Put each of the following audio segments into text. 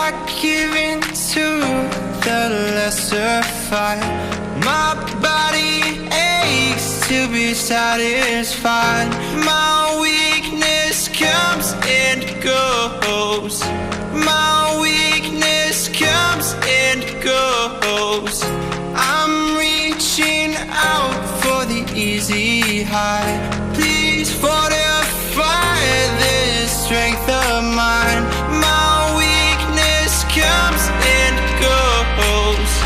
I give in to the lesser fight. My body aches to be satisfied. My weakness comes and goes. My weakness comes and goes. I'm reaching out for the easy high. Please fortify this strength of mine. My weakness comes and goes.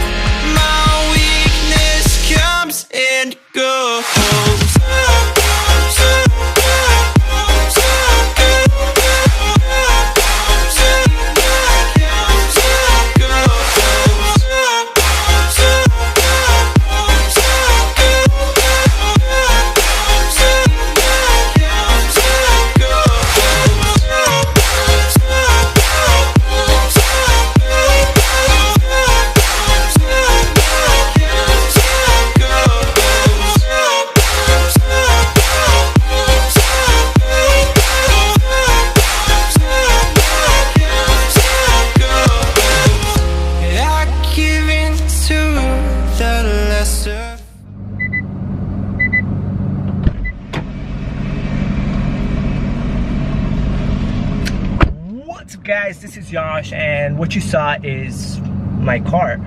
My weakness comes and goes. Guys, this is Yash, and what you saw is my car.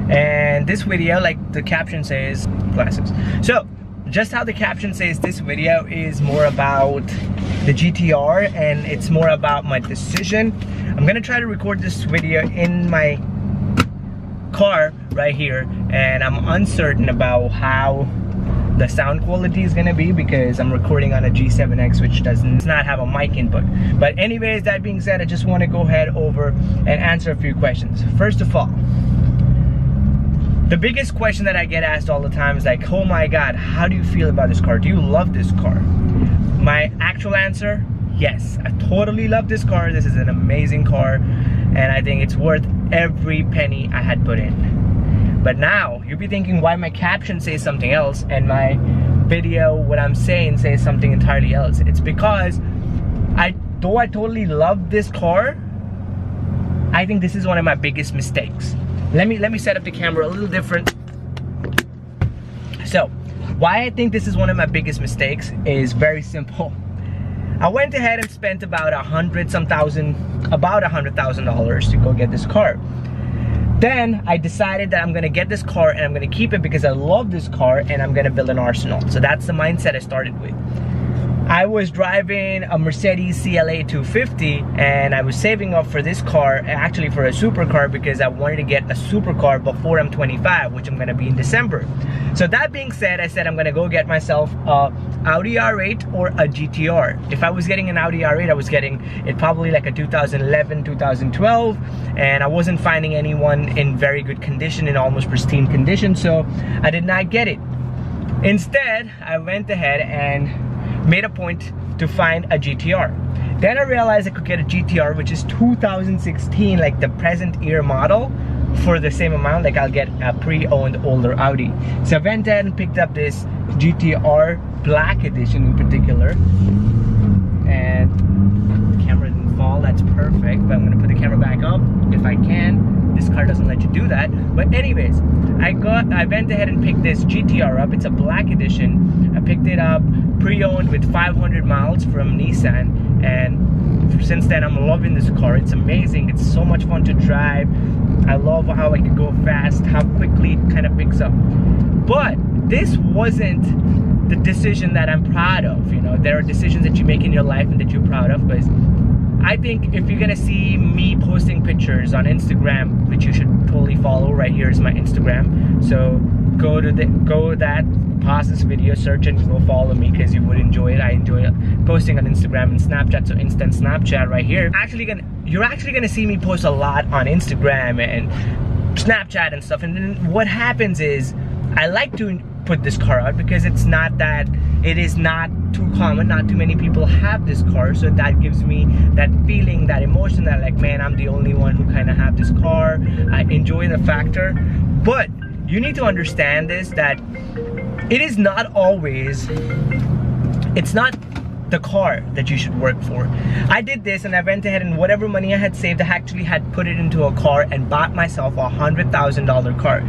And this video, like the caption says, glasses. So just how the caption says, this video is more about the GTR and it's more about my decision. I'm gonna try to record this video in my car right here, and I'm uncertain about how the sound quality is gonna be because I'm recording on a G7X, which does not have a mic input. But anyways, that being said, I just want to go ahead over and answer a few questions. First of all, the biggest question that I get asked all the time is like, oh my god, how do you feel about this car? Do you love this car? My actual answer, yes, I totally love this car. This is an amazing car, and I think it's worth every penny I had put in. But now, you'll be thinking why my caption says something else and my video, what I'm saying, says something entirely else. It's because, though I totally love this car, I think this is one of my biggest mistakes. Let me set up the camera a little different. So, why I think this is one of my biggest mistakes is very simple. I went ahead and spent about $100,000 to go get this car. Then I decided that I'm gonna get this car and I'm gonna keep it because I love this car and I'm gonna build an arsenal. So that's the mindset I started with. I was driving a Mercedes CLA 250 and I was saving up for this car, actually for a supercar, because I wanted to get a supercar before I'm 25, which I'm gonna be in December. So that being said, I said I'm gonna go get myself a Audi R8 or a GTR. If I was getting an Audi R8, I was getting it probably like a 2011, 2012, and I wasn't finding anyone in very good condition, in almost pristine condition, so I did not get it. Instead, I went ahead and made a point to find a GTR. Then I realized I could get a GTR, which is 2016, like the present year model, for the same amount. Like I'll get a pre-owned older Audi. So I went ahead and picked up this GTR Black Edition in particular. And the camera didn't fall, that's perfect. But I'm gonna put the camera back up if I can. This car doesn't let you do that. But anyways, I went ahead and picked this GTR up. It's a Black Edition. I picked it up pre-owned with 500 miles from Nissan, and since then I'm loving this car. It's amazing. It's so much fun to drive. I love how I can go fast, how quickly it kind of picks up. But this wasn't the decision that I'm proud of. You know, there are decisions that you make in your life and that you're proud of, because I think if you're gonna see me posting pictures on Instagram, which you should totally follow, right here is my Instagram, so go that, pause this video, search and go follow me, because you would enjoy it. I enjoy posting on Instagram and Snapchat, so instant Snapchat right here. You're actually gonna see me post a lot on Instagram and Snapchat and stuff, and then what happens is I like to put this car out because it is not too common, not too many people have this car, so that gives me that feeling, that emotion that like, man, I'm the only one who kind of have this car. I enjoy the factor. But you need to understand this, that it is not always, it's not the car that you should work for. I did this and I went ahead and whatever money I had saved, I actually had put it into a car and bought myself a $100,000 car,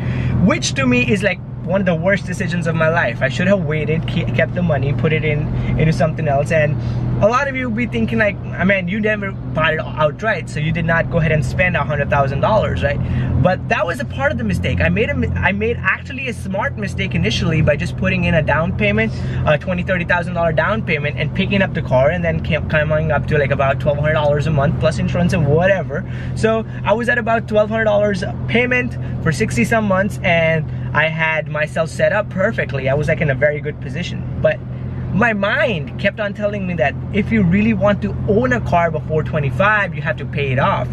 which to me is like one of the worst decisions of my life. I should have waited, kept the money, put it into something else. And a lot of you will be thinking like, I mean, you never bought it outright, so you did not go ahead and spend $100,000, right? But that was a part of the mistake. I made actually a smart mistake initially by just putting in a down payment, a $20,000, $30,000 down payment, and picking up the car, and then coming up to like about $1,200 a month plus insurance and whatever. So I was at about $1,200 payment for 60 some months, and I had myself set up perfectly. I was like in a very good position. But my mind kept on telling me that if you really want to own a car before 25, you have to pay it off.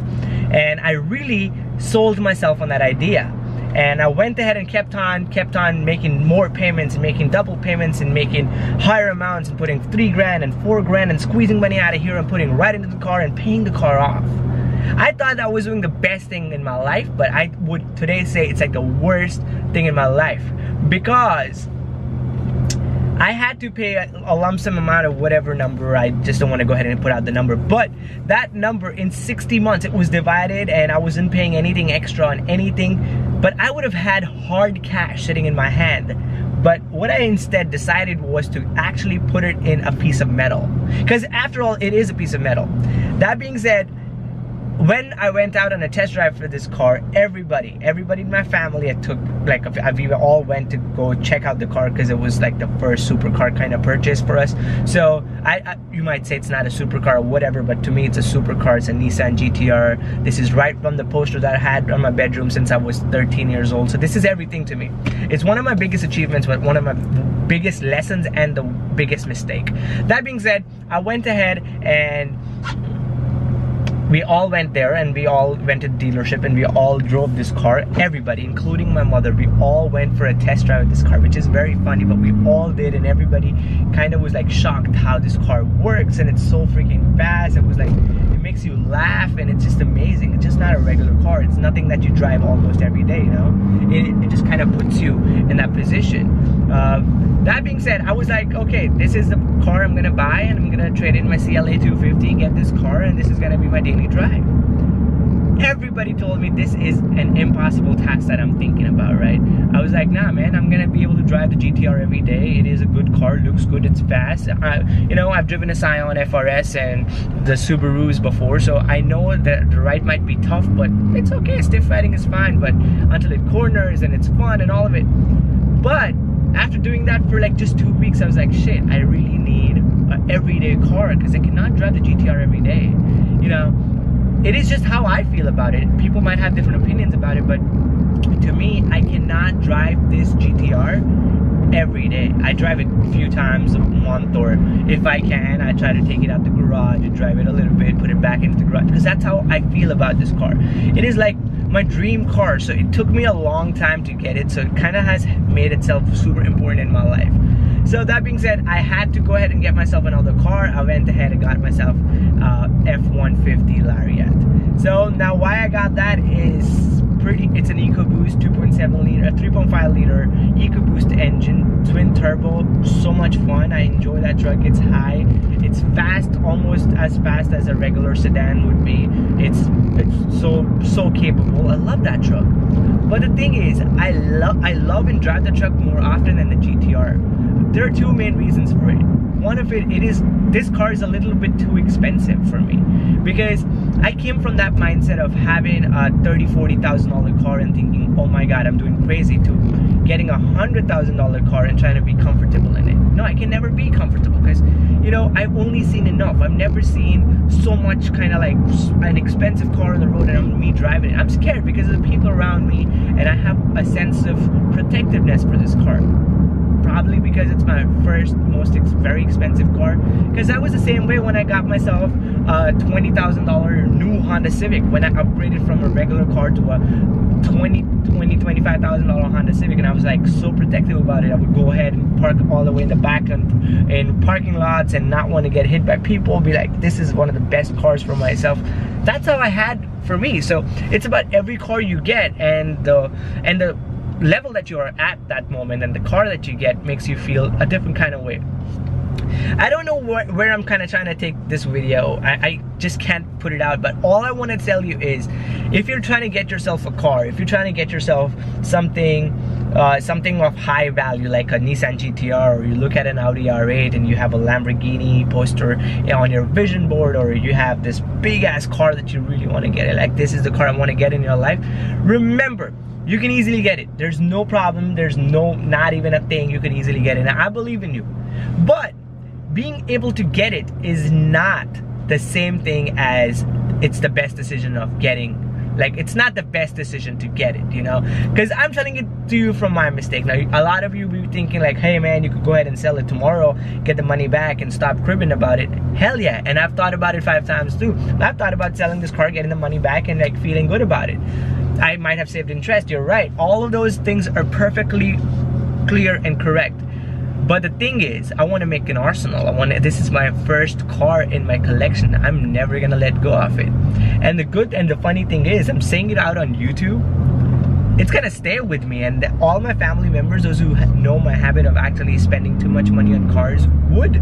And I really sold myself on that idea. And I went ahead and kept on making more payments and making double payments and making higher amounts and putting $3,000 and $4,000 and squeezing money out of here and putting right into the car and paying the car off. I thought I was doing the best thing in my life, but I would today say it's like the worst thing in my life, because I had to pay a lump sum amount of whatever number. I just don't want to go ahead and put out the number, but that number in 60 months, it was divided and I wasn't paying anything extra on anything, but I would have had hard cash sitting in my hand. But what I instead decided was to actually put it in a piece of metal, because after all, it is a piece of metal. That being said, when I went out on a test drive for this car, everybody in my family, we all went to go check out the car because it was like the first supercar kind of purchase for us. So you might say it's not a supercar or whatever, but to me it's a supercar. It's a Nissan GTR. This is right from the poster that I had on my bedroom since I was 13 years old. So this is everything to me. It's one of my biggest achievements, but one of my biggest lessons and the biggest mistake. That being said, I went ahead and we all went there and we all went to the dealership and we all drove this car. Everybody, including my mother, we all went for a test drive of this car, which is very funny, but we all did, and everybody kind of was like shocked how this car works, and it's so freaking fast. It was like, it makes you laugh and it's just amazing. It's just not a regular car. It's nothing that you drive almost every day, you know? It just kind of puts you in that position. That being said, I was like, okay, this is the car I'm gonna buy, and I'm gonna trade in my CLA 250, get this car, and this is gonna be my daily drive. Everybody told me this is an impossible task that I'm thinking about, right? I was like, nah, man, I'm gonna be able to drive the GTR every day. It is a good car, looks good, it's fast. You know, I've driven a Scion FRS and the Subarus before, so I know that the ride might be tough, but it's okay. Stiff riding is fine, but until it corners and it's fun and all of it. But after doing that for like just 2 weeks, I was like, shit, I really need an everyday car, because I cannot drive the GTR every day. You know, it is just how I feel about it. People might have different opinions about it, but to me, I cannot drive this GTR every day. I drive it a few times a month, or if I can, I try to take it out the garage and drive it a little bit, put it back into the garage, because that's how I feel about this car. It is like my dream car, so it took me a long time to get it, so it kind of has made itself super important in my life. So that being said, I had to go ahead and get myself another car. I went ahead and got myself F-150 Lariat. So now why I got that is it's an EcoBoost 3.5 liter EcoBoost engine, twin turbo, so much fun. I enjoy that truck. It's high, it's fast, almost as fast as a regular sedan would be. It's so capable. I love that truck. But the thing is, I love and drive the truck more often than the GTR. There are two main reasons for it. One of it is this car is a little bit too expensive for me, because I came from that mindset of having a $30,000-$40,000 car and thinking, oh my god, I'm doing crazy, to getting a $100,000 car and trying to be comfortable in it. No, I can never be comfortable, because, you know, I've only seen enough. I've never seen so much kind of like an expensive car on the road and me driving it. I'm scared because of the people around me, and I have a sense of protectiveness for this car. Probably because it's my first, very expensive car. Because I was the same way when I got myself a $20,000 new Honda Civic. When I upgraded from a regular car to a $25,000 Honda Civic, and I was like so protective about it. I would go ahead and park all the way in the back and in parking lots and not want to get hit by people. Be like, this is one of the best cars for myself. That's how I had for me. So it's about every car you get, and the level that you are at that moment, and the car that you get makes you feel a different kind of way. I don't know where I'm kind of trying to take this video. I just can't put it out, but all I want to tell you is, if you're trying to get yourself a car, if you're trying to get yourself something of high value like a Nissan GTR, or you look at an Audi R8 and you have a Lamborghini poster on your vision board, or you have this big ass car that you really want to get, like this is the car I want to get in your life, remember, you can easily get it. There's no problem. There's not even a thing. You can easily get it. And I believe in you. But being able to get it is not the same thing as it's the best decision of getting. Like, it's not the best decision to get it, you know? Because I'm telling it to you from my mistake. Now, a lot of you be thinking like, hey man, you could go ahead and sell it tomorrow, get the money back and stop cribbing about it. Hell yeah. And I've thought about it 5 times too. I've thought about selling this car, getting the money back, and like feeling good about it. I might have saved interest, you're right. All of those things are perfectly clear and correct. But the thing is, I want to make an arsenal. This is my first car in my collection. I'm never gonna let go of it. And the good and the funny thing is, I'm saying it out on YouTube. It's gonna stay with me, and all my family members, those who know my habit of actually spending too much money on cars, would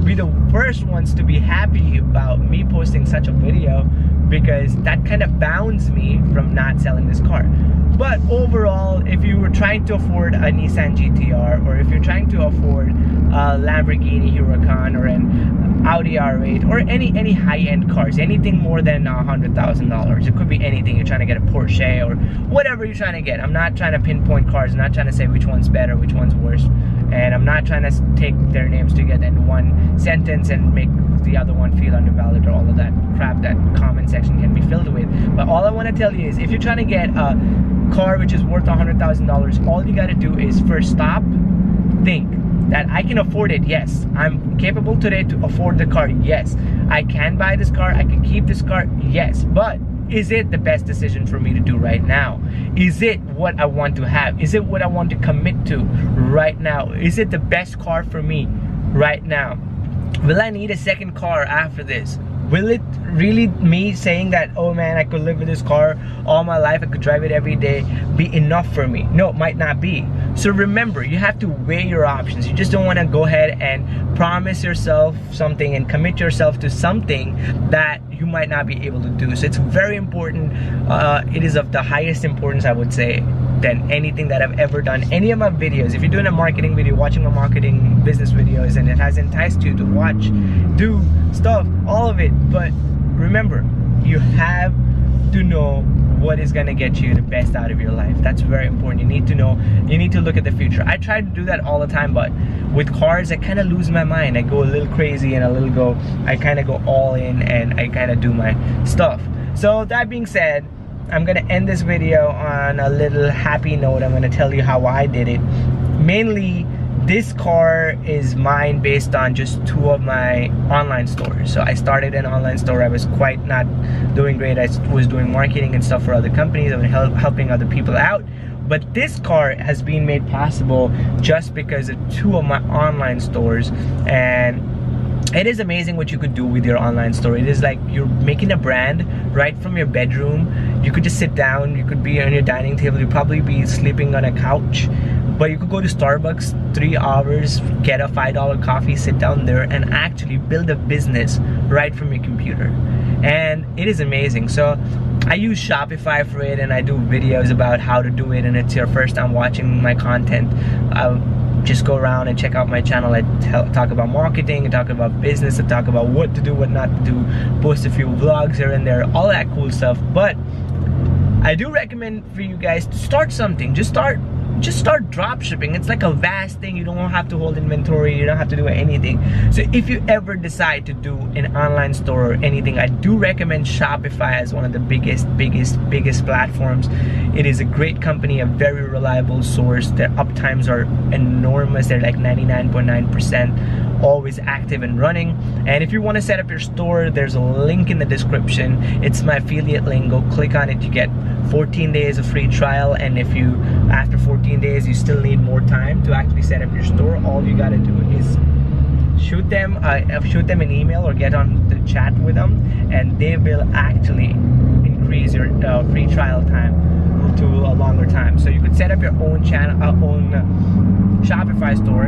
be the first ones to be happy about me posting such a video, because that kind of bounds me from not selling this car. But overall, if you were trying to afford a Nissan GTR, or if you're trying to afford a Lamborghini Huracan or an Audi R8, or any high-end cars, anything more than $100,000, it could be anything. You're trying to get a Porsche or whatever you're trying to get. I'm not trying to pinpoint cars. I'm not trying to say which one's better, which one's worse. And I'm not trying to take their names together in one sentence and make the other one feel undervalued, or all of that crap that comment section can be filled with. But all I want to tell you is, if you're trying to get a car which is worth $100,000, all you got to do is first stop, think that I can afford it. Yes, I'm capable today to afford the car. Yes, I can buy this car. I can keep this car. Yes, but is it the best decision for me to do right now? Is it what I want to have? Is it what I want to commit to right now? Is it the best car for me right now? Will I need a second car after this? Will it really, me saying that, oh man, I could live with this car all my life, I could drive it every day, be enough for me? No, it might not be. So remember, you have to weigh your options. You just don't want to go ahead and promise yourself something and commit yourself to something that you might not be able to do. So it's very important. It is of the highest importance, I would say, than anything that I've ever done. Any of my videos, if you're doing a marketing video, watching my marketing business videos, and it has enticed you to watch, do stuff, all of it, but remember, you have to know what is going to get you the best out of your life. That's very important. You need to know, you need to look at the future. I try to do that all the time, but with cars, I kind of lose my mind. I go a little crazy and I kind of go all in, and I kind of do my stuff. So that being said, I'm gonna end this video on a little happy note. I'm gonna tell you how I did it. Mainly, this car is mine based on just 2 of my online stores. So I started an online store. I was quite not doing great. I was doing marketing and stuff for other companies. I was helping other people out. But this car has been made possible just because of 2 of my online stores. And it is amazing what you could do with your online store. It is like you're making a brand right from your bedroom. You could just sit down, you could be on your dining table, you'd probably be sleeping on a couch, but you could go to Starbucks 3 hours, get a $5 coffee, sit down there, and actually build a business right from your computer. And it is amazing. So I use Shopify for it, and I do videos about how to do it. And it's your first time watching my content, just go around and check out my channel. I talk about marketing, I talk about business, I talk about what to do, what not to do, post a few vlogs here and there, all that cool stuff. But I do recommend for you guys to start something. Just start drop shipping. It's like a vast thing. You don't have to hold inventory, you don't have to do anything. So if you ever decide to do an online store or anything, I do recommend Shopify as one of the biggest platforms. It is a great company, a very reliable source. Their uptimes are enormous. They're like 99.9%, always active and running. And if you want to set up your store, there's a link in the description. It's my affiliate link. Go click on it. You get 14 days of free trial, and if you, after 14 days, you still need more time to actually set up your store, all you gotta do is shoot them an email or get on the chat with them, and they will actually increase your free trial time to a longer time. So you could set up your own channel, own Shopify store,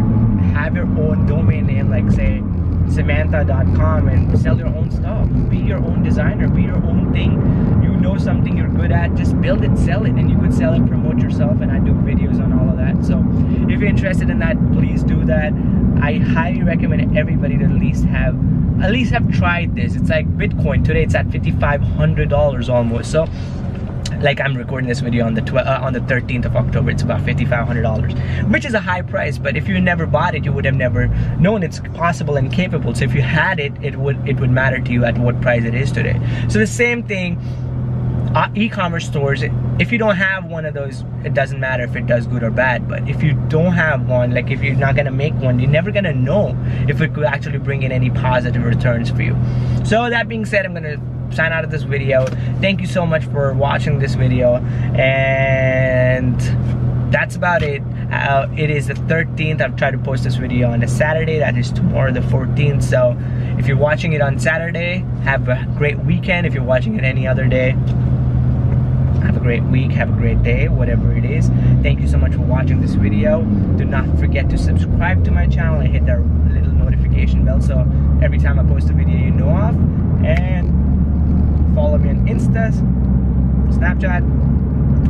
have your own domain name, like say Samantha.com, and sell your own stuff. Be your own designer, be your own thing. You know something you're good at, just build it, sell it, and you could sell it, promote yourself, and I do videos on all of that. So if you're interested in that, please do that. I highly recommend everybody to at least have tried this. It's like Bitcoin. Today it's at $5,500 almost. So like I'm recording this video on the 13th of October, it's about $5,500, which is a high price. But if you never bought it, you would have never known it's possible and capable. So if you had it, it would matter to you at what price it is today. So the same thing, e-commerce stores, if you don't have one of those, it doesn't matter if it does good or bad. But if you don't have one, like if you're not gonna make one, you're never gonna know if it could actually bring in any positive returns for you. So that being said, I'm gonna sign out of this video. Thank you so much for watching this video, and that's about it. It is the 13th. I've tried to post this video on a Saturday. That is tomorrow, the 14th. So if you're watching it on Saturday, have a great weekend. If you're watching it any other day, have a great week, have a great day, whatever it is. Thank you so much for watching this video. Do not forget to subscribe to my channel and hit that little notification bell so every time I post a video you know of. And follow me on Insta, Snapchat.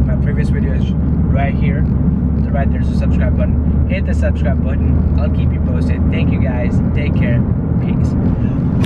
My previous video is right here. Right there's a subscribe button. Hit the subscribe button. I'll keep you posted. Thank you guys. Take care. Peace.